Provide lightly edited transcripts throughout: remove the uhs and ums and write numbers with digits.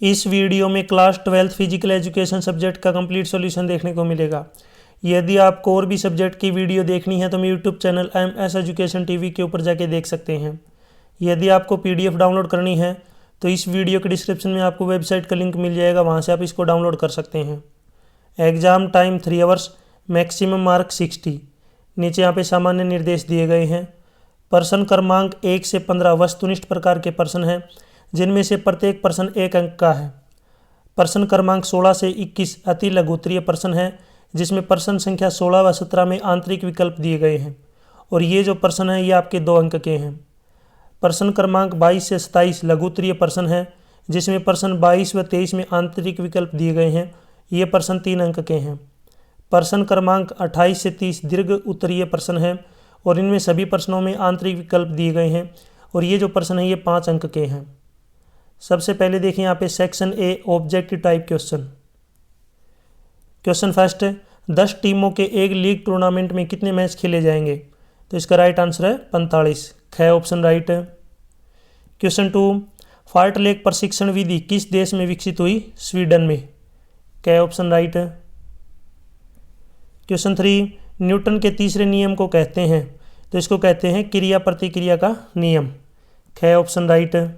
इस वीडियो में class 12 physical education subject का कंप्लीट सॉल्यूशन देखने को मिलेगा। यदि आपको और भी सब्जेक्ट की वीडियो देखनी है तो मेरे YouTube channel MS education TV के ऊपर जाके देख सकते हैं। यदि आपको PDF डाउनलोड करनी है तो इस वीडियो के डिस्क्रिप्शन में आपको वेबसाइट का लिंक मिल जाएगा, वहाँ से आप इसको डाउनलोड कर सकते हैं। Exam time 3 hours, maximum mark 60। नीचे यहाँ पे सामान्य निर्देश दिए गए हैं। प्रश्न क्रमांक 1 से 15 वस्तुनिष्ठ प्रकार के प्रश्न हैं, जिनमें से प्रत्येक प्रश्न 1 अंक का है। प्रश्न क्रमांक 16 से 21 अति लघु उत्तरीय प्रश्न है, जिसमें प्रश्न संख्या 16 व 17 में आंतरिक विकल्प दिए गए हैं और ये जो प्रश्न है ये आपके 2 अंक के हैं। प्रश्न क्रमांक 22 से 27 लघु उत्तरीय प्रश्न है, जिसमें प्रश्न 22 व 23 में आंतरिक विकल्प दिए गए हैं, ये प्रश्न 3 अंक के हैं। प्रश्न क्रमांक 28 से 30 दीर्घ उत्तरीय प्रश्न है और इनमें सभी प्रश्नों में आंतरिक विकल्प दिए गए हैं और ये जो प्रश्न है ये 5 अंक के हैं। सबसे पहले देखिए यहाँ पे section A objective type question. Question first, 10 टीमों के एक लीग टूर्नामेंट में कितने मैच खेले जाएंगे? तो इसका राइट आंसर है 45, ख ऑप्शन राइट है। क्वेश्चन 2, फार्टलेक प्रशिक्षण विधि किस देश में विकसित हुई? स्वीडन में, क ऑप्शन राइट है। क्वेश्चन 3, न्यूटन के तीसरे नियम को कहते हैं? तो इसको कहते हैं क्रिया प्रतिक्रिया का नियम, ख ऑप्शन राइट है।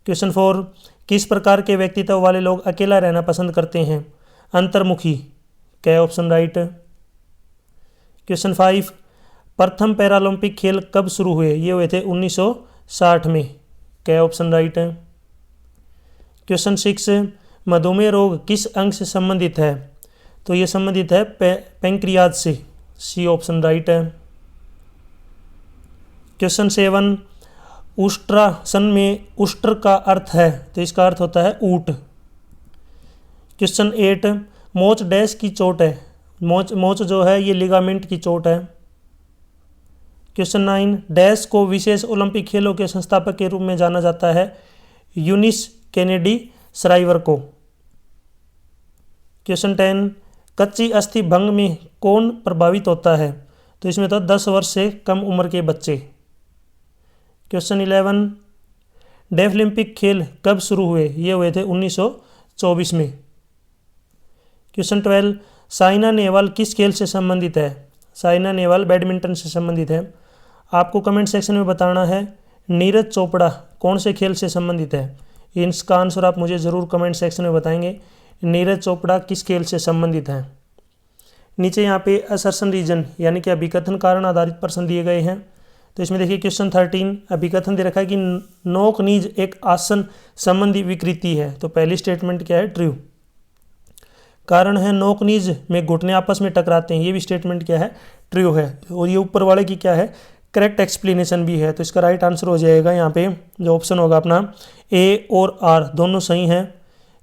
क्वेश्चन 4, किस प्रकार के व्यक्तित्व वाले लोग अकेला रहना पसंद करते हैं? अंतर्मुखी, क ऑप्शन राइट है। क्वेश्चन 5, प्रथम पैरालंपिक खेल कब शुरू हुए? ये हुए थे 1960 में, क ऑप्शन राइट है। क्वेश्चन 6, मधुमेह रोग किस अंग से संबंधित है? तो ये संबंधित है पैंक्रियाज से, सी ऑप्शन राइट है। क्वेश्चन 7, उष्ट्रासन में उष्ट्र का अर्थ है? तो इसका अर्थ होता है ऊंट। क्वेश्चन 8, मोच डैश की चोट है? मोच जो है ये लिगामेंट की चोट है। क्वेश्चन 9, डैश को विशेष ओलंपिक खेलों के संस्थापक के रूप में जाना जाता है? यूनिस केनेडी श्राइवर को। क्वेश्चन 10, कच्ची अस्थि भंग में कौन प्रभावित होता है? तो इसमें तो 10 वर्ष से कम उम्र के बच्चे। क्वेश्चन 11, डेफलिम्पिक खेल कब शुरू हुए? ये हुए थे 1924 में। क्वेश्चन 12, साइना नेहवाल किस खेल से संबंधित है? साइना नेहवाल बैडमिंटन से संबंधित है। आपको कमेंट सेक्शन में बताना है नीरज चोपड़ा कौन से खेल से संबंधित है। इसका आंसर आप मुझे ज़रूर कमेंट सेक्शन में बताएंगे, नीरज चोपड़ा किस खेल से संबंधित हैं। नीचे यहाँ पे असर्शन रीजन यानी कि अभिकथन कारण आधारित प्रश्न दिए गए हैं। तो इसमें देखिए क्वेश्चन 13, अभिकथन दे रखा है कि नोक नीज एक आसन संबंधी विकृति है। तो पहली स्टेटमेंट क्या है? ट्रू। कारण है नोक नीज में घुटने आपस में टकराते हैं, ये भी स्टेटमेंट क्या है? ट्रू है। और ये ऊपर वाले की क्या है? करेक्ट एक्सप्लेनेशन भी है। तो इसका राइट आंसर हो जाएगा यहाँ पे जो ऑप्शन होगा अपना A और R दोनों सही हैं,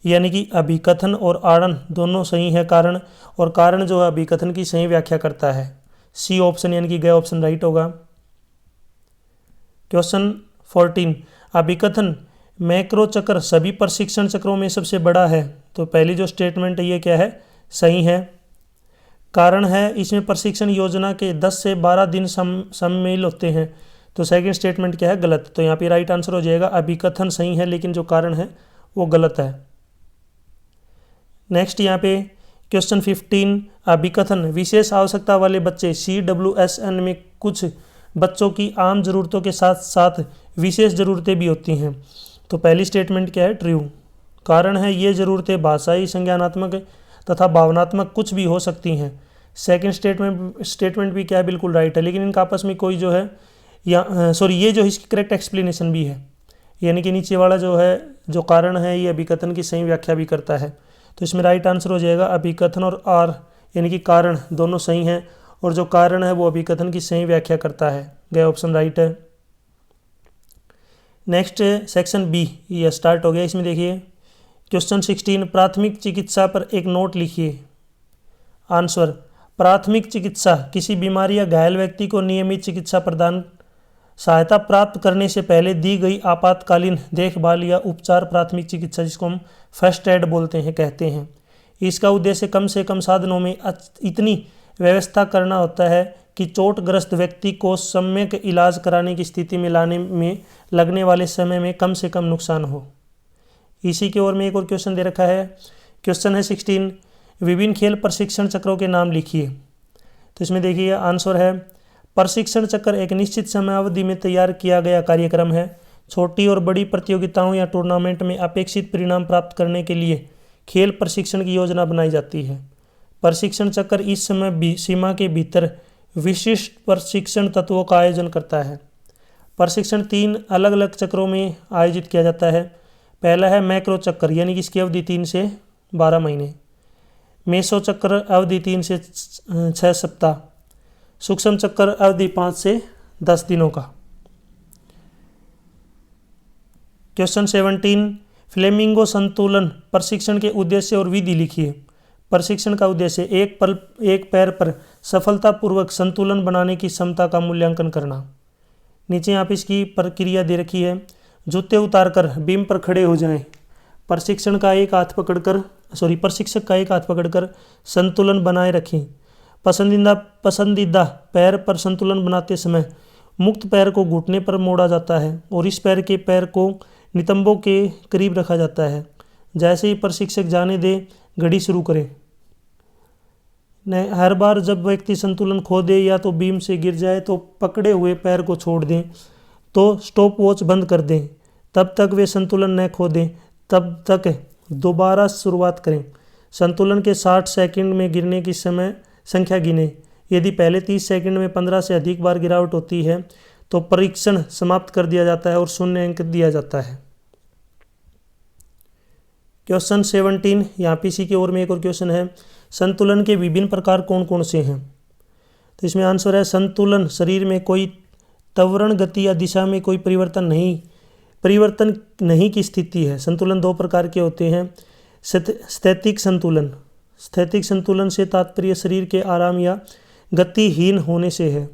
यानी कि अभिकथन और आड़न दोनों सही है कारण, और कारण जो है अभिकथन की सही व्याख्या करता है। C ऑप्शन यानी कि ग ऑप्शन राइट होगा। क्वेश्चन 14, अभिकथन मैक्रो चक्र सभी प्रशिक्षण चक्रों में सबसे बड़ा है? तो पहली जो स्टेटमेंट है ये क्या है? सही है। कारण है इसमें प्रशिक्षण योजना के 10 से 12 दिन सम्मिलित होते हैं। तो सेकंड स्टेटमेंट क्या है? गलत। तो यहाँ पे राइट आंसर हो जाएगा अभिकथन सही है लेकिन जो कारण है वो गलत है। नेक्स्ट यहाँ पे क्वेश्चन 15, अभिकथन विशेष आवश्यकता वाले बच्चे CWSN में कुछ बच्चों की आम ज़रूरतों के साथ साथ विशेष ज़रूरतें भी होती हैं। तो पहली स्टेटमेंट क्या है? ट्रू। कारण है ये ज़रूरतें भाषाई, संज्ञानात्मक तथा भावनात्मक कुछ भी हो सकती हैं। सेकंड स्टेटमेंट भी क्या है? बिल्कुल राइट है, लेकिन इनका आपस में कोई जो है ये जो इसकी करेक्ट एक्सप्लेनेशन भी है, यानी कि नीचे वाला जो है जो कारण है ये अभिकथन की सही व्याख्या भी करता है। तो इसमें राइट आंसर हो जाएगा अभिकथन और R यानी कि कारण दोनों सही हैं और जो कारण है वो अभिकथन की सही व्याख्या करता है। ग ऑप्शन राइट है। नेक्स्ट सेक्शन B ये स्टार्ट हो गया। इसमें देखिए क्वेश्चन 16, प्राथमिक चिकित्सा पर एक नोट लिखिए। आंसर, प्राथमिक चिकित्सा किसी बीमारी या घायल व्यक्ति को नियमित चिकित्सा प्रदान सहायता प्राप्त करने से पहले दी गई आपातकालीन देखभाल या उपचार प्राथमिक चिकित्सा, जिसको हम फर्स्ट एड बोलते हैं, कहते हैं। इसका उद्देश्य कम से कम साधनों में इतनी व्यवस्था करना होता है कि चोटग्रस्त व्यक्ति को सम्यक इलाज कराने की स्थिति में लाने में लगने वाले समय में कम से कम नुकसान हो। इसी की ओर में एक और क्वेश्चन दे रखा है। क्वेश्चन है 16, विभिन्न खेल प्रशिक्षण चक्रों के नाम लिखिए। तो इसमें देखिए आंसर है, प्रशिक्षण चक्र एक निश्चित समयावधि में तैयार किया गया कार्यक्रम है। छोटी और बड़ी प्रतियोगिताओं या टूर्नामेंट में अपेक्षित परिणाम प्राप्त करने के लिए खेल प्रशिक्षण की योजना बनाई जाती है। प्रशिक्षण चक्र इस समय सीमा के भीतर विशिष्ट प्रशिक्षण तत्वों का आयोजन करता है। प्रशिक्षण 3 अलग अलग चक्रों में आयोजित किया जाता है। पहला है मैक्रो चक्र, यानी कि इसकी अवधि 3 से 12 महीने। मेसो चक्र अवधि 3 से 6 सप्ताह। सूक्ष्म चक्र अवधि 5 से 10 दिनों का। क्वेश्चन 17, फ्लेमिंगो संतुलन प्रशिक्षण के उद्देश्य और विधि लिखिए। प्रशिक्षण का उद्देश्य एक पैर पर सफलतापूर्वक संतुलन बनाने की क्षमता का मूल्यांकन करना। नीचे आप इसकी प्रक्रिया दे रखी है। जूते उतारकर बीम पर खड़े हो जाएं। प्रशिक्षक का एक हाथ पकड़कर संतुलन बनाए रखें। पसंदीदा पैर पर संतुलन बनाते समय मुक्त पैर को घुटने पर मोड़ा जाता है और इस पैर को नितंबों के करीब रखा जाता है। जैसे ही प्रशिक्षक जाने दे, घड़ी शुरू करें। हर बार जब व्यक्ति संतुलन खो दे या तो बीम से गिर जाए तो पकड़े हुए पैर को छोड़ दें, तो स्टॉप वॉच बंद कर दें। तब तक वे संतुलन न खो दें, तब तक दोबारा शुरुआत करें। संतुलन के 60 सेकंड में गिरने की समय संख्या गिनें। यदि पहले 30 सेकंड में 15 से अधिक बार गिरावट होती है तो परीक्षण समाप्त कर दिया जाता है और 0 अंक दिया जाता है। क्वेश्चन 17, यहाँ पीसी की ओर में एक और क्वेश्चन है। संतुलन के विभिन्न प्रकार कौन कौन से हैं? तो इसमें आंसर है, संतुलन शरीर में कोई त्वरण गति या दिशा में कोई परिवर्तन नहीं की स्थिति है। संतुलन 2 प्रकार के होते हैं। स्थैतिक संतुलन। स्थैतिक संतुलन से तात्पर्य शरीर के आराम या गतिहीन होने से है।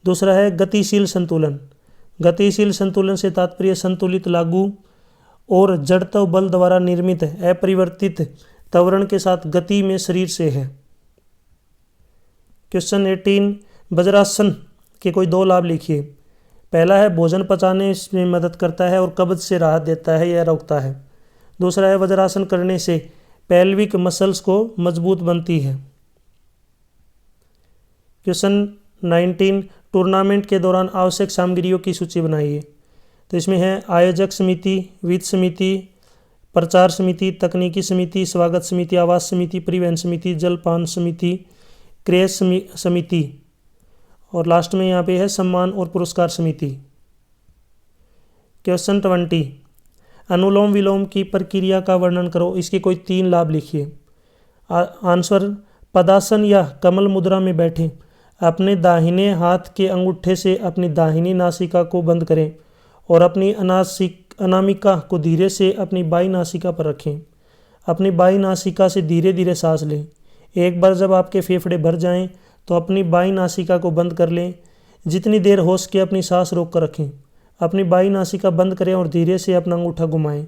दूसरा है गतिशील संतुलन। गतिशील संतुलन से तात्पर्य संतुलित लागू और जड़त्व बल द्वारा निर्मित अपरिवर्तित त्वरण के साथ गति में शरीर से है। क्वेश्चन 18, वज्रासन के कोई 2 लाभ लिखिए। पहला है भोजन पचाने में मदद करता है और कब्ज से राहत देता है या रोकता है। दूसरा है वज्रासन करने से पेल्विक मसल्स को मजबूत बनती है। क्वेश्चन 19, टूर्नामेंट के दौरान आवश्यक सामग्रियों की सूची बनाइए। तो इसमें है आयोजक समिति, वित्त समिति, प्रचार समिति, तकनीकी समिति, स्वागत समिति, आवास समिति, परिवहन समिति, जलपान समिति, क्रय समिति और लास्ट में यहाँ पे है सम्मान और पुरस्कार समिति। क्वेश्चन 20, अनुलोम विलोम की प्रक्रिया का वर्णन करो। इसके कोई 3 लाभ लिखिए। आंसर, पदासन या कमल मुद्रा में बैठें। अपने दाहिने हाथ के अंगूठे से अपनी दाहिनी नासिका को बंद करें और अपनी अनामिका को धीरे से अपनी बाईं नासिका पर रखें। अपनी बाईं नासिका से धीरे धीरे सांस लें। एक बार जब आपके फेफड़े भर जाएं तो अपनी बाईं नासिका को बंद कर लें। जितनी देर हो सके अपनी सांस रोक कर रखें। अपनी बाईं नासिका बंद करें और धीरे से अपना अंगूठा घुमाएं।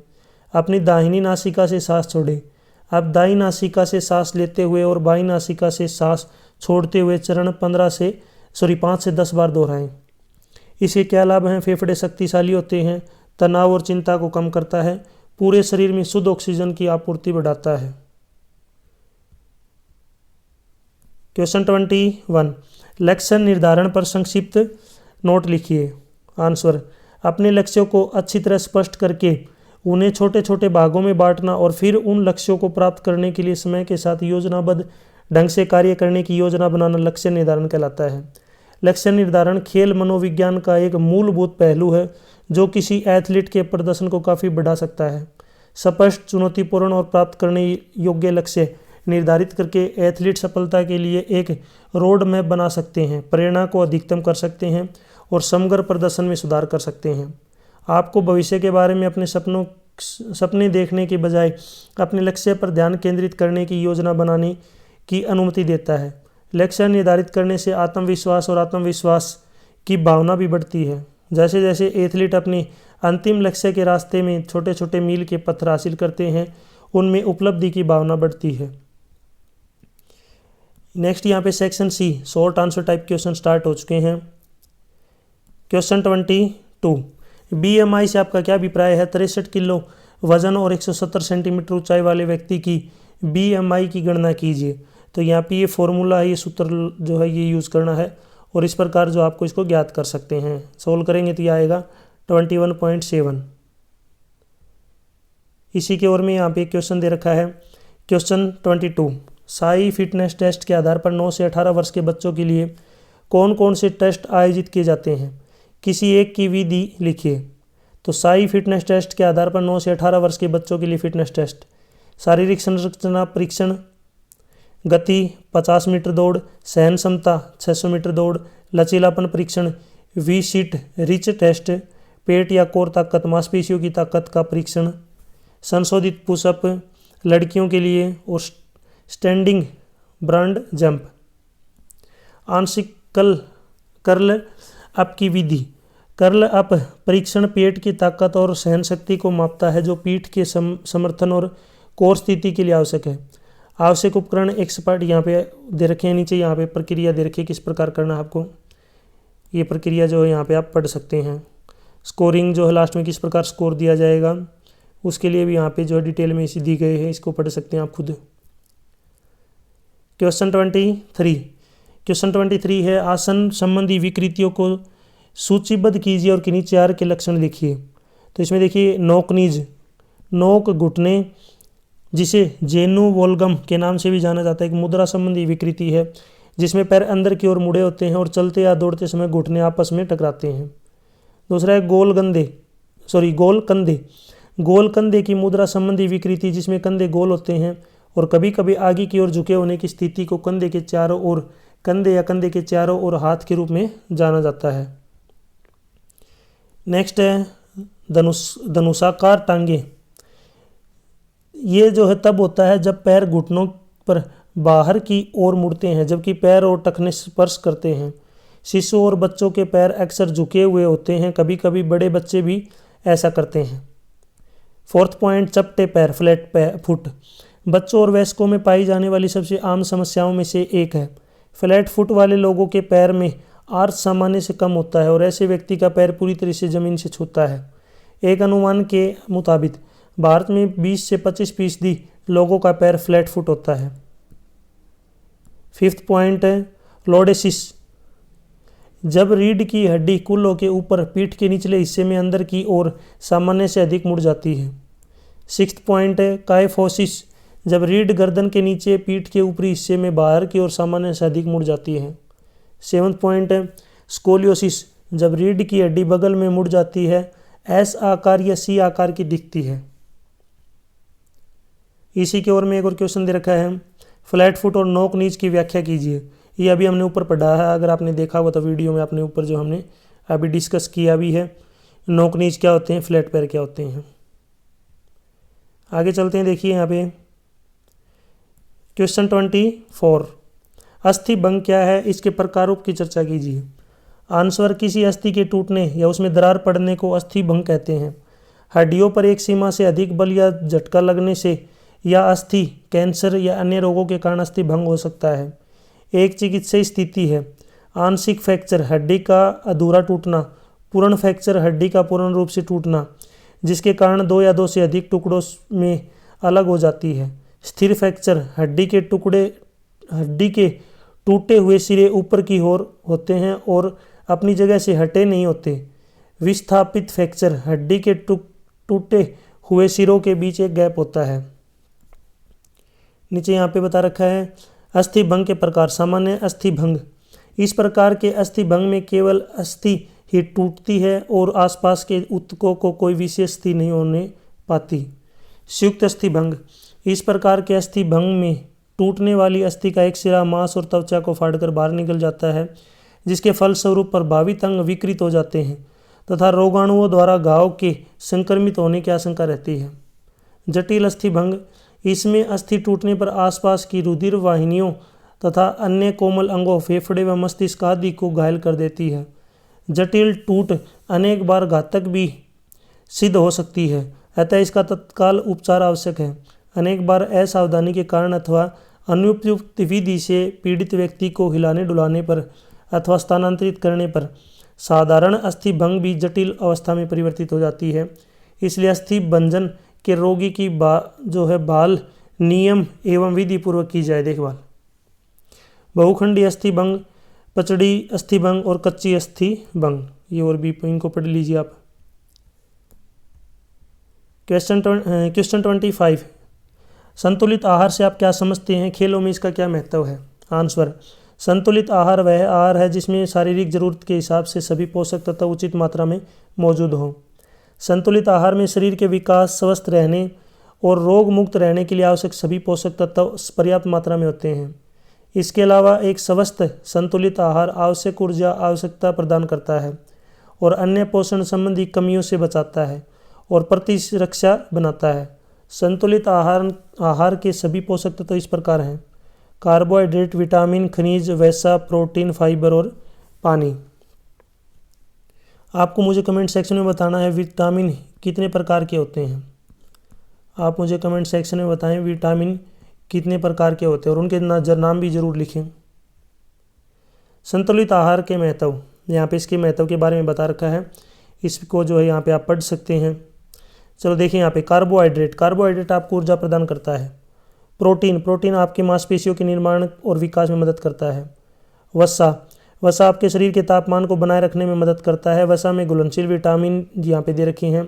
अपनी दाहिनी नासिका से सांस छोड़ें। अब दाईं नासिका से सांस लेते हुए और बाईं नासिका से सांस छोड़ते हुए चरण 5 से 10 बार दोहराएं। इसके क्या लाभ हैं? फेफड़े शक्तिशाली होते हैं, तनाव और चिंता को कम करता है, पूरे शरीर में शुद्ध ऑक्सीजन की आपूर्ति बढ़ाता है। क्वेश्चन 21, लक्ष्य निर्धारण पर संक्षिप्त नोट लिखिए। आंसर, अपने लक्ष्यों को अच्छी तरह स्पष्ट करके उन्हें छोटे छोटे भागों में बांटना और फिर उन लक्ष्यों को प्राप्त करने के लिए समय के साथ योजनाबद्ध ढंग से कार्य करने की योजना बनाना लक्ष्य निर्धारण कहलाता है। लक्ष्य निर्धारण खेल मनोविज्ञान का एक मूलभूत पहलू है जो किसी एथलीट के प्रदर्शन को काफ़ी बढ़ा सकता है। स्पष्ट, चुनौतीपूर्ण और प्राप्त करने योग्य लक्ष्य निर्धारित करके एथलीट सफलता के लिए एक रोड मैप बना सकते हैं, प्रेरणा को अधिकतम कर सकते हैं और समग्र प्रदर्शन में सुधार कर सकते हैं। आपको भविष्य के बारे में अपने सपने देखने के बजाय अपने लक्ष्य पर ध्यान केंद्रित करने की योजना बनाने की अनुमति देता है। लक्ष्य निर्धारित करने से आत्मविश्वास की भावना भी बढ़ती है। जैसे जैसे एथलीट अपने अंतिम लक्ष्य के रास्ते में छोटे छोटे मील के पत्थर हासिल करते हैं, उनमें उपलब्धि की भावना बढ़ती है। नेक्स्ट यहाँ पे section C short answer type question start हो चुके हैं। क्वेश्चन 22, BMI से आपका क्या अभिप्राय है? 63 किलो वजन और 170 सेंटीमीटर ऊंचाई वाले व्यक्ति की BMI की गणना कीजिए। तो यहाँ पे ये फॉर्मूला है, ये सूत्र जो है ये यूज़ करना है और इस प्रकार जो आपको इसको ज्ञात कर सकते हैं। सोल्व करेंगे तो ये आएगा 21.7। इसी के ओर में यहाँ पे एक क्वेश्चन दे रखा है। क्वेश्चन 22, साई फिटनेस टेस्ट के आधार पर 9 से 18 वर्ष के बच्चों के लिए कौन कौन से टेस्ट आयोजित किए जाते हैं? किसी एक की विधि लिखिए। तो साई फिटनेस टेस्ट के आधार पर 9 से 18 वर्ष के बच्चों के लिए फिटनेस टेस्ट: शारीरिक संरचना परीक्षण, गति 50 मीटर दौड़, सहन क्षमता 600 मीटर दौड़, लचीलापन परीक्षण, वी सीट रिच टेस्ट, पेट या कोर ताकत मांसपेशियों की ताकत का परीक्षण, संशोधित पुशअप लड़कियों के लिए और स्टैंडिंग ब्रांड जंप। आंशिक कर्ल अप की विधि: कर्ल अप परीक्षण पेट की ताकत और सहन शक्ति को मापता है जो पीठ के समर्थन और कोर स्थिति के लिए आवश्यक है। आवश्यक उपकरण एक्सपर्ट यहाँ पे दे रखे हैं, नीचे यहाँ पे प्रक्रिया दे रखी है किस प्रकार करना है आपको। ये प्रक्रिया जो है यहाँ पे आप पढ़ सकते हैं। स्कोरिंग जो है लास्ट में किस प्रकार स्कोर दिया जाएगा उसके लिए भी यहाँ पे जो है डिटेल में इसी दी गई है, इसको पढ़ सकते हैं आप खुद। क्वेश्चन 23 है आसन संबंधी विकृतियों को सूचीबद्ध कीजिए और किन्हीं 4 के लक्षण लिखिए। तो इसमें देखिए नोक नीज, नोक घुटने, जिसे जेनु वोल्गम के नाम से भी जाना जाता है, एक मुद्रा संबंधी विकृति है जिसमें पैर अंदर की ओर मुड़े होते हैं और चलते या दौड़ते समय घुटने आपस में टकराते हैं। दूसरा है गोल कंधे, गोल कंधे की मुद्रा संबंधी विकृति जिसमें कंधे गोल होते हैं और कभी कभी आगे की ओर झुके होने की स्थिति को कंधे के चारों ओर, कंधे या कंधे के चारों ओर हाथ के रूप में जाना जाता है। नेक्स्ट है धनुषाकार टांगे। ये जो है तब होता है जब पैर घुटनों पर बाहर की ओर मुड़ते हैं जबकि पैर और टखने स्पर्श करते हैं। शिशु और बच्चों के पैर अक्सर झुके हुए होते हैं, कभी कभी बड़े बच्चे भी ऐसा करते हैं। 4th पॉइंट, चपटे पैर फ्लैट फुट बच्चों और वयस्कों में पाई जाने वाली सबसे आम समस्याओं में से एक है। फ्लैट फुट वाले लोगों के पैर में आर्च सामान्य से कम होता है और ऐसे व्यक्ति का पैर पूरी तरह से जमीन से छूता है। एक अनुमान के मुताबिक भारत में 20 से 25% लोगों का पैर फ्लैट फुट होता है। 5th पॉइंट है लॉर्डेसिस, जब रीढ़ की हड्डी कूल्हों के ऊपर पीठ के निचले हिस्से में अंदर की ओर सामान्य से अधिक मुड़ जाती है। 6th पॉइंट है काइफोसिस, जब रीढ़ गर्दन के नीचे पीठ के ऊपरी हिस्से में बाहर की ओर सामान्य से अधिक मुड़ जाती है। 7th पॉइंट है स्कोलियोसिस, जब रीढ़ की हड्डी बगल में मुड़ जाती है, एस आकार या सी आकार की दिखती है। इसी के ओर में एक और क्वेश्चन दे रखा है फ्लैट फुट और नोक नीच की व्याख्या कीजिए। ये अभी हमने ऊपर पढ़ा है, अगर आपने देखा हुआ तो वीडियो में आपने ऊपर जो हमने अभी डिस्कस किया भी है। नोक नीच क्या होते हैं, फ्लैट पैर क्या होते हैं। आगे चलते हैं, देखिए यहाँ पे क्वेश्चन 24, अस्थि भंग क्या है, इसके प्रकारों की चर्चा कीजिए। आंसर, किसी अस्थि के टूटने या उसमें दरार पड़ने को अस्थि भंग कहते हैं। हड्डियों पर एक सीमा से अधिक बल या झटका लगने से या अस्थि कैंसर या अन्य रोगों के कारण अस्थि भंग हो सकता है। एक चिकित्सीय स्थिति है आंशिक फ्रैक्चर, हड्डी का अधूरा टूटना। पूर्ण फ्रैक्चर, हड्डी का पूर्ण रूप से टूटना जिसके कारण 2 या 2 से अधिक टुकड़ों में अलग हो जाती है। स्थिर फ्रैक्चर, हड्डी के टूटे हुए सिरे ऊपर की ओर होते हैं और अपनी जगह से हटे नहीं होते। विस्थापित फ्रैक्चर, हड्डी के टूटे हुए सिरों के बीच एक गैप होता है। नीचे यहाँ पे बता रखा है अस्थि भंग के प्रकार। सामान्य अस्थि भंग, इस प्रकार के अस्थि भंग में केवल अस्थि ही टूटती है और आसपास के ऊतकों को कोई विशेष स्थिति नहीं होने पाती। संयुक्त अस्थि भंग, इस प्रकार के अस्थि भंग में टूटने वाली अस्थि का एक सिरा मांस और त्वचा को फाड़कर बाहर निकल जाता है जिसके फलस्वरूप प्रभावित अंग विकृत हो जाते हैं तथा रोगाणुओं द्वारा घाव के संक्रमित होने की आशंका रहती है। जटिल अस्थि भंग, इसमें अस्थि टूटने पर आसपास की रुधिर वाहिनियों तथा अन्य कोमल अंगों, फेफड़े व मस्तिष्क आदि को घायल कर देती है। जटिल टूट अनेक बार घातक भी सिद्ध हो सकती है, अतः इसका तत्काल उपचार आवश्यक है। अनेक बार असावधानी के कारण अथवा अनुपयुक्त विधि से पीड़ित व्यक्ति को हिलाने डुलाने पर अथवा स्थानांतरित करने पर साधारण अस्थि भंग भी जटिल अवस्था में परिवर्तित हो जाती है। इसलिए अस्थि भंजन के रोगी की जो है बाल नियम एवं विधि पूर्वक की जाए देखभाल। बहुखंडी अस्थि भंग, पचड़ी अस्थि भंग और कच्ची अस्थि भंग, ये और भी इनको पढ़ लीजिए आप। क्वेश्चन 25, संतुलित आहार से आप क्या समझते हैं, खेलों में इसका क्या महत्व है। आंसर, संतुलित आहार वह आहार है जिसमें शारीरिक जरूरत के हिसाब से सभी पोषक तत्व उचित मात्रा में मौजूद हों। संतुलित आहार में शरीर के विकास, स्वस्थ रहने और रोग मुक्त रहने के लिए आवश्यक सभी पोषक तत्व पर्याप्त मात्रा में होते हैं। इसके अलावा एक स्वस्थ संतुलित आहार आवश्यक ऊर्जा आवश्यकता प्रदान करता है और अन्य पोषण संबंधी कमियों से बचाता है और प्रतिरक्षा बनाता है। संतुलित आहार के सभी पोषक तत्व इस प्रकार हैं: कार्बोहाइड्रेट, विटामिन, खनिज, वसा, प्रोटीन, फाइबर और पानी। आपको मुझे कमेंट सेक्शन में बताना है विटामिन कितने प्रकार के होते हैं। आप मुझे कमेंट सेक्शन में बताएं विटामिन कितने प्रकार के होते हैं और उनके नाम भी जरूर लिखें। संतुलित आहार के महत्व, यहाँ पे इसके महत्व के बारे में बता रखा है, इसको जो है यहाँ पे आप पढ़ सकते हैं। चलो देखिए यहाँ पे कार्बोहाइड्रेट आपको ऊर्जा प्रदान करता है। प्रोटीन आपके मांसपेशियों के निर्माण और विकास में मदद करता है। वसा आपके शरीर के तापमान को बनाए रखने में मदद करता है। वसा में घुलनशील विटामिन यहाँ पे दे रखी हैं।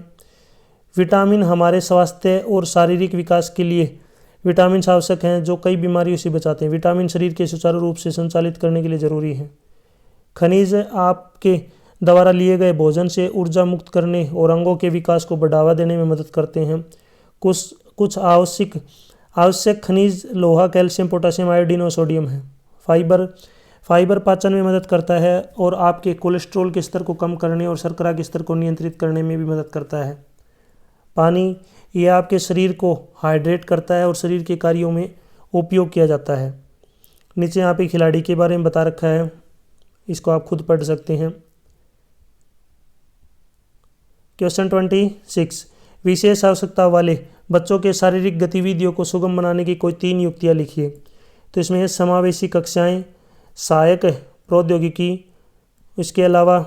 विटामिन हमारे स्वास्थ्य और शारीरिक विकास के लिए विटामिन आवश्यक हैं जो कई बीमारियों से बचाते हैं। विटामिन शरीर के सुचारू रूप से संचालित करने के लिए जरूरी है। खनिज आपके द्वारा लिए गए भोजन से ऊर्जा मुक्त करने और अंगों के विकास को बढ़ावा देने में मदद करते हैं। कुछ आवश्यक खनिज लोहा, कैल्शियम, पोटेशियम, आयोडीन और सोडियम है। फाइबर पाचन में मदद करता है और आपके कोलेस्ट्रॉल के स्तर को कम करने और शर्करा के स्तर को नियंत्रित करने में भी मदद करता है। पानी, यह आपके शरीर को हाइड्रेट करता है और शरीर के कार्यों में उपयोग किया जाता है। नीचे यहाँ पे खिलाड़ी के बारे में बता रखा है, इसको आप खुद पढ़ सकते हैं। क्वेश्चन 26, विशेष आवश्यकता वाले बच्चों के शारीरिक गतिविधियों को सुगम बनाने की कोई 3 युक्तियाँ लिखिए। तो इसमें है समावेशी कक्षाएं, सहायक प्रौद्योगिकी, इसके अलावा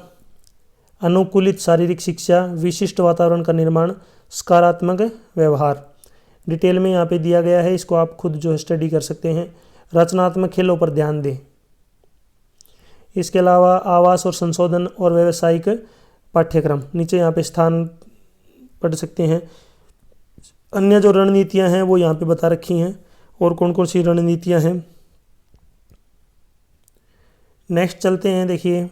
अनुकूलित शारीरिक शिक्षा, विशिष्ट वातावरण का निर्माण, सकारात्मक व्यवहार। डिटेल में यहाँ पे दिया गया है, इसको आप खुद जो है स्टडी कर सकते हैं। रचनात्मक खेलों पर ध्यान दें। इसके अलावा आवास और संशोधन और व्यावसायिक पाठ्यक्रम, नीचे यहाँ पे स्थान पढ़ सकते हैं। अन्य जो रणनीतियाँ हैं वो यहाँ पे बता रखी हैं और कौन कौन सी रणनीतियाँ हैं। नेक्स्ट चलते हैं, देखिए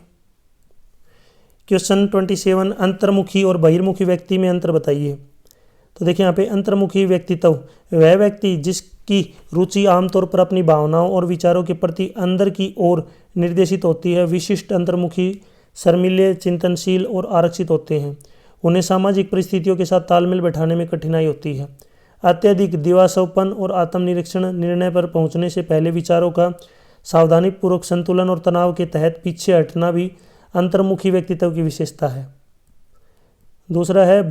क्वेश्चन 27, अंतर्मुखी और बहिर्मुखी व्यक्ति में अंतर बताइए। तो देखिए यहाँ पे अंतर्मुखी व्यक्तित्व वह व्यक्ति जिसकी रुचि आमतौर पर अपनी भावनाओं और विचारों के प्रति अंदर की ओर निर्देशित होती है। विशिष्ट अंतर्मुखी शर्मीले, चिंतनशील और आरक्षित होते हैं। उन्हें सामाजिक परिस्थितियों के साथ तालमेल बैठाने में कठिनाई होती है। अत्यधिक दिवास्वपन और आत्मनिरीक्षण, निर्णय पर पहुंचने से पहले विचारों का सावधानीपूर्वक संतुलन और तनाव के तहत पीछे हटना भी अंतर्मुखी व्यक्तित्व की विशेषता है। दूसरा है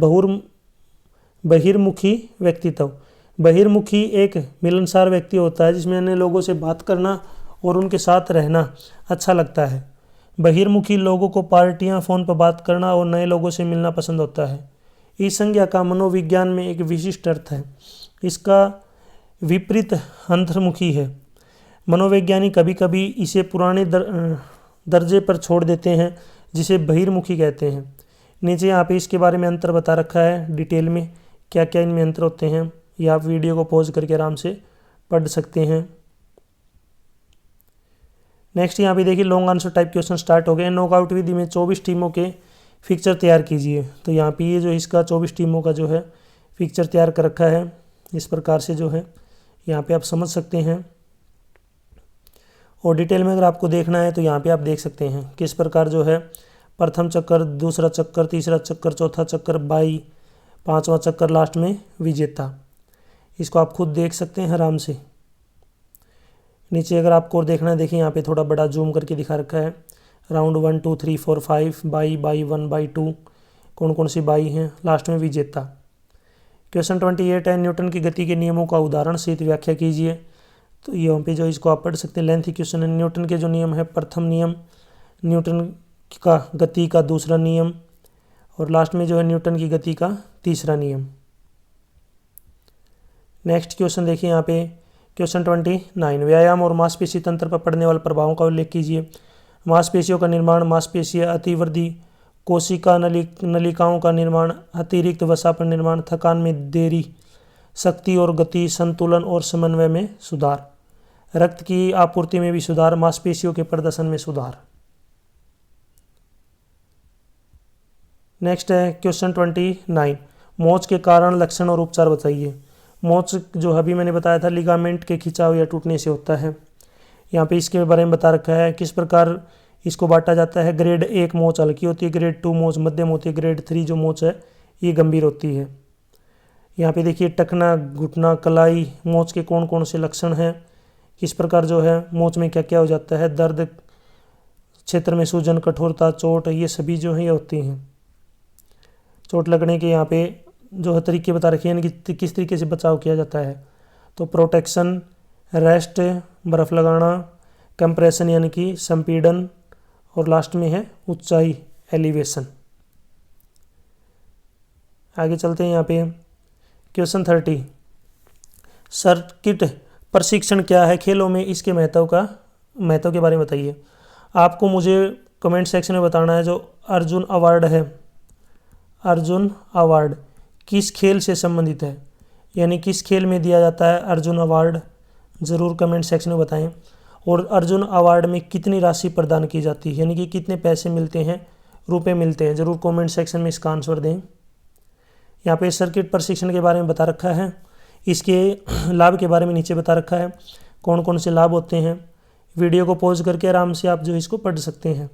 बहिर्मुखी व्यक्तित्व। बहिर्मुखी एक मिलनसार व्यक्ति होता है जिसमें अन्य लोगों से बात करना और उनके साथ रहना अच्छा लगता है। बहिर्मुखी लोगों को पार्टियां, फ़ोन पर बात करना और नए लोगों से मिलना पसंद होता है। इस संज्ञा का मनोविज्ञान में एक विशिष्ट अर्थ है। इसका विपरीत अंतर्मुखी है। मनोवैज्ञानिक कभी कभी इसे पुराने दर्जे पर छोड़ देते हैं जिसे बहिर्मुखी कहते हैं। नीचे यहाँ पे इसके बारे में अंतर बता रखा है डिटेल में, क्या क्या इनमें अंतर होते हैं। ये आप वीडियो को पॉज करके आराम से पढ़ सकते हैं। नेक्स्ट यहाँ पे देखिए long answer type question start हो गए। नॉकआउट विधि में 24 टीमों के फिक्चर तैयार कीजिए। तो यहाँ पे ये जो इसका 24 टीमों का जो है फिक्चर तैयार कर रखा है, इस प्रकार से जो है यहाँ पे आप समझ सकते हैं। और डिटेल में अगर आपको देखना है तो यहाँ पे आप देख सकते हैं किस प्रकार जो है प्रथम चक्कर, दूसरा चक्कर, तीसरा चक्कर, चौथा चक्कर, बाई, पांचवा चक्कर, लास्ट में विजेता। इसको आप खुद देख सकते हैं आराम से। नीचे अगर आपको और देखना है, देखिए यहाँ पे थोड़ा बड़ा जूम करके दिखा रखा है। राउंड 1 2 3 4 5 बाई 1 बाई 2 कौन कौन सी बाई हैं, लास्ट में विजेता। क्वेश्चन 28 है न्यूटन की गति के नियमों का उदाहरण सहित व्याख्या कीजिए। तो यहाँ पे जो इसको आप पढ़ सकते हैं, लेंथी क्वेश्चन है। न्यूटन के जो नियम है, प्रथम नियम, न्यूटन का गति का दूसरा नियम, और लास्ट में जो है न्यूटन की गति का तीसरा नियम। नेक्स्ट क्वेश्चन देखिए यहाँ पे क्वेश्चन 29, व्यायाम और मांसपेशी तंत्र पर पड़ने वाले प्रभावों का उल्लेख कीजिए। मांसपेशियों का निर्माण, मांसपेशीय अतिवृद्धि, कोशिका नलिकाओं का निर्माण, अतिरिक्त वसा पर निर्माण, थकान में देरी, शक्ति और गति, संतुलन और समन्वय में सुधार, रक्त की आपूर्ति में भी सुधार, मांसपेशियों के प्रदर्शन में सुधार। नेक्स्ट है क्वेश्चन 29, मोच के कारण, लक्षण और उपचार बताइए। मोच जो अभी मैंने बताया था लिगामेंट के खिंचाव या टूटने से होता है। यहाँ पे इसके बारे में बता रखा है किस प्रकार इसको बांटा जाता है। ग्रेड 1 मोच हल्की होती है, ग्रेड 2 मोच मध्यम होती है, ग्रेड 3 जो मोच है ये गंभीर होती है। यहाँ पे देखिए टखना, घुटना, कलाई, मोच के कौन कौन से लक्षण हैं, किस प्रकार जो है मोच में क्या क्या हो जाता है, दर्द, क्षेत्र में सूजन, कठोरता, चोट, ये सभी जो है ये होती हैं। चोट लगने के यहाँ पे जो है तरीके बता रखे हैं, यानी कि किस तरीके से बचाव किया जाता है। तो प्रोटेक्शन, रेस्ट, बर्फ़ लगाना, कंप्रेशन यानी कि संपीड़न, और लास्ट में है ऊंचाई, एलिवेशन। आगे चलते हैं यहाँ पे क्वेश्चन 30, सर्किट प्रशिक्षण क्या है खेलों में, इसके महत्व के बारे में बताइए। आपको मुझे कमेंट सेक्शन में बताना है जो अर्जुन अवार्ड है, अर्जुन अवार्ड किस खेल से संबंधित है, यानी किस खेल में दिया जाता है अर्जुन अवार्ड, ज़रूर कमेंट सेक्शन में बताएं। और अर्जुन अवार्ड में कितनी राशि प्रदान की जाती है, यानी कि कितने पैसे मिलते हैं, रुपए मिलते हैं, ज़रूर कमेंट सेक्शन में इसका आंसर दें। यहाँ पे सर्किट प्रशिक्षण के बारे में बता रखा है, इसके लाभ के बारे में नीचे बता रखा है, कौन कौन से लाभ होते हैं। वीडियो को पॉज करके आराम से आप जो इसको पढ़ सकते हैं,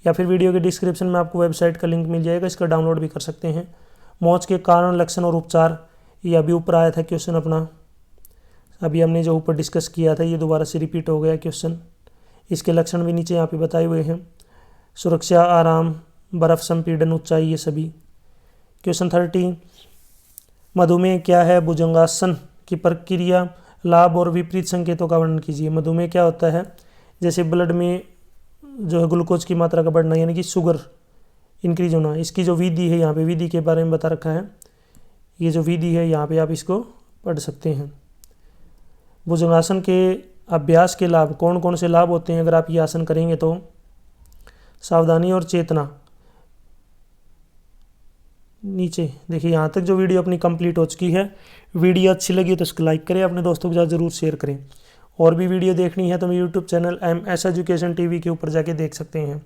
या फिर वीडियो के डिस्क्रिप्शन में आपको वेबसाइट का लिंक मिल जाएगा, इसका डाउनलोड भी कर सकते हैं। मोच के कारण, लक्षण और उपचार, ये अभी ऊपर आया था क्वेश्चन अपना, अभी हमने जो ऊपर डिस्कस किया था ये दोबारा से रिपीट हो गया क्वेश्चन। इसके लक्षण भी नीचे यहाँ पे बताए हुए हैं, सुरक्षा, आराम, बर्फ, संपीड़न, ऊंचाई, ये सभी। क्वेश्चन 30, मधुमेह क्या है, भुजंगासन की प्रक्रिया, लाभ और विपरीत संकेतों का वर्णन कीजिए। मधुमेह क्या होता है, जैसे ब्लड में जो है ग्लूकोज की मात्रा का बढ़ना, यानी कि शुगर इंक्रीज होना, इसकी जो विधि है यहाँ पे विधि के बारे में बता रखा है। ये जो विधि है यहाँ पे आप इसको पढ़ सकते हैं। भुजंगासन के अभ्यास के लाभ, कौन कौन से लाभ होते हैं अगर आप ये आसन करेंगे तो। सावधानी और चेतना, नीचे देखिए यहाँ तक जो वीडियो अपनी कंप्लीट हो चुकी है। वीडियो अच्छी लगी तो इसको लाइक करें, अपने दोस्तों के साथ ज़रूर शेयर करें। और भी वीडियो देखनी है तो मेरे YouTube channel MS education TV के ऊपर जाके देख सकते हैं।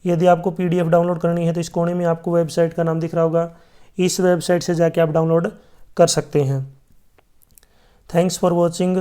यदि आपको PDF डाउनलोड करनी है तो इस कोने में आपको वेबसाइट का नाम दिख रहा होगा, इस वेबसाइट से जाके आप डाउनलोड कर सकते हैं। Thanks for watching.